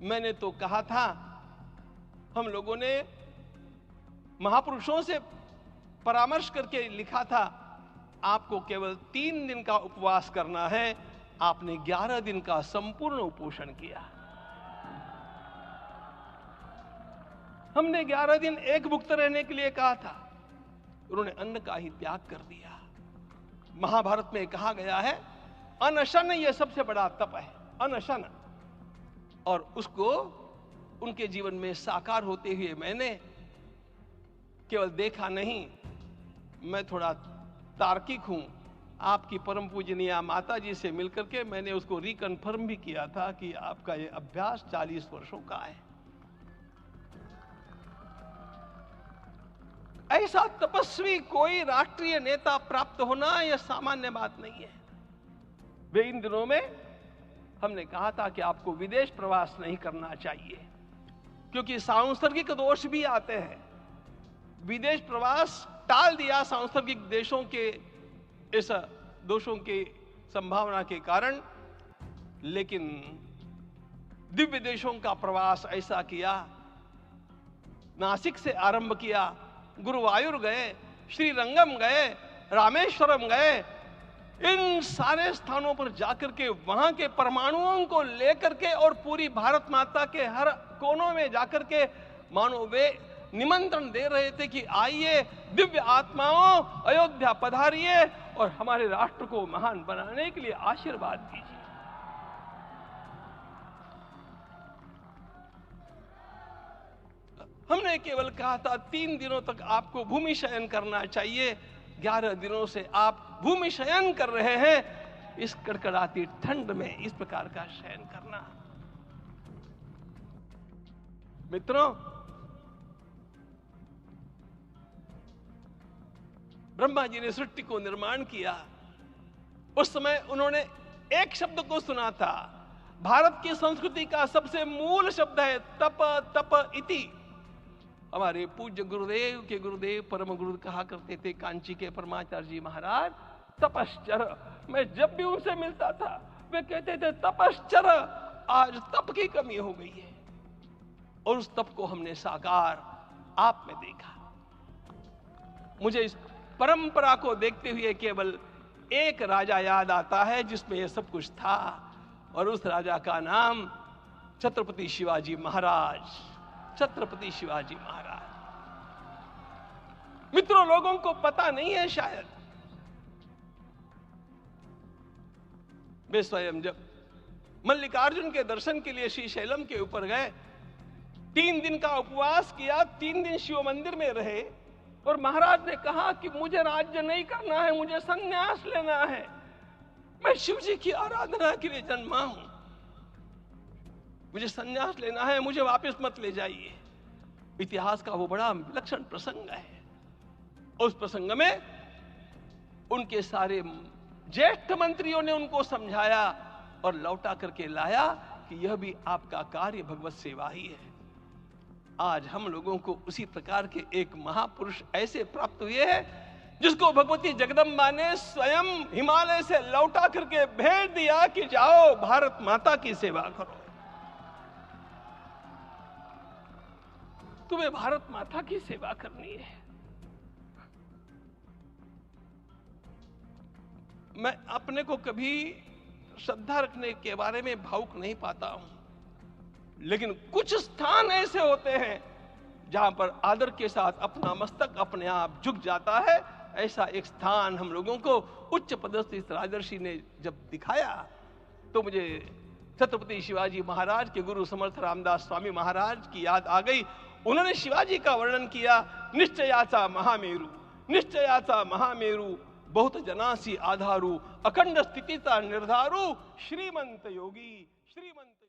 मैंने तो कहा था, हम लोगों ने महापुरुषों से परामर्श करके लिखा था, आपको केवल 3 दिन का उपवास करना है। आपने 11 दिन का संपूर्ण उपोषण किया। हमने 11 दिन एक मुक्त रहने के लिए कहा था, उन्होंने अन्न का ही त्याग कर दिया। महाभारत में कहा गया है, अनशन यह सबसे बड़ा तप है, अनशन। और उसको उनके जीवन में साकार होते हुए मैंने केवल देखा नहीं, मैं थोड़ा तार्किक हूं। आपकी परम पूजनीय माता जी से मिलकर के मैंने उसको रिकन्फर्म भी किया था कि आपका ये अभ्यास 40 वर्षों का है। ऐसा तपस्वी कोई राष्ट्रीय नेता प्राप्त होना यह सामान्य बात नहीं है। वे इन दिनों में हमने कहा था कि आपको विदेश प्रवास नहीं करना चाहिए, क्योंकि सांसर्गिक दोष भी आते हैं। विदेश प्रवास टाल दिया सांसर्गिक देशों के इस दोषों की संभावना के कारण, लेकिन दिव्य देशों का प्रवास ऐसा किया। नासिक से आरंभ किया, गुरुवायूर गए, श्रीरंगम गए, रामेश्वरम गए। इन सारे स्थानों पर जाकर के वहां के परमाणुओं को लेकर के और पूरी भारत माता के हर कोनों में जाकर के मानो वे निमंत्रण दे रहे थे कि आइए दिव्य आत्माओं, अयोध्या पधारिए और हमारे राष्ट्र को महान बनाने के लिए आशीर्वाद दीजिए। हमने केवल कहा था 3 दिनों तक आपको भूमि शयन करना चाहिए। 11 दिनों से आप भूमि शयन कर रहे हैं। इस कड़कड़ाती ठंड में इस प्रकार का शयन करना, मित्रों, ब्रह्मा जी ने सृष्टि को निर्माण किया। उस समय उन्होंने एक शब्द को सुना था। भारत की संस्कृति का सबसे मूल शब्द है तप, तप इति। हमारे पूज्य गुरुदेव के गुरुदेव परम गुरु कहा करते थे, कांची के परमाचार्य जी महाराज, तपश्चर। मैं जब भी उनसे मिलता था वे कहते थे तपश्चर। आज तप की कमी हो गई है और उस तप को हमने साकार आप में देखा। मुझे इस परंपरा को देखते हुए केवल एक राजा याद आता है जिसमें यह सब कुछ था, और उस राजा का नाम छत्रपति शिवाजी महाराज। छत्रपति शिवाजी महाराज। मित्रों, लोगों को पता नहीं है शायद, वे स्वयं जब मल्लिकार्जुन के दर्शन के लिए श्रीशैलम के ऊपर गए, 3 दिन का उपवास किया, 3 दिन शिव मंदिर में रहे, और महाराज ने कहा कि मुझे राज्य नहीं करना है, मुझे संन्यास लेना है, मैं शिव जी की आराधना के लिए जन्मा हूं, मुझे संन्यास लेना है, मुझे वापस मत ले जाइए। इतिहास का वो बड़ा विलक्षण प्रसंग है। उस प्रसंग में उनके सारे ज्येष्ठ मंत्रियों ने उनको समझाया और लौटा करके लाया कि यह भी आपका कार्य भगवत सेवा ही है। आज हम लोगों को उसी प्रकार के एक महापुरुष ऐसे प्राप्त हुए हैं जिसको भगवती जगदम्बा ने स्वयं हिमालय से लौटा करके भेज दिया कि जाओ भारत माता की सेवा करो। तुम्हें भारत माता की सेवा करनी है। मैं अपने को कभी श्रद्धा रखने के बारे में भावुक नहीं पाता हूं, लेकिन कुछ स्थान ऐसे होते हैं जहां पर आदर के साथ अपना मस्तक अपने आप झुक जाता है। ऐसा एक स्थान हम लोगों को उच्च पदस्थ इस राजर्षि ने जब दिखाया तो मुझे छत्रपति शिवाजी महाराज के गुरु समर्थ रामदास स्वामी महाराज की याद आ गई। उन्होंने शिवाजी का वर्णन किया, निश्चयाचा महामेरु, निश्चयाचा महामेरु, बहुत जनासी आधारू, अखंड स्थितिता निर्धारू, श्रीमंत योगी, श्रीमंत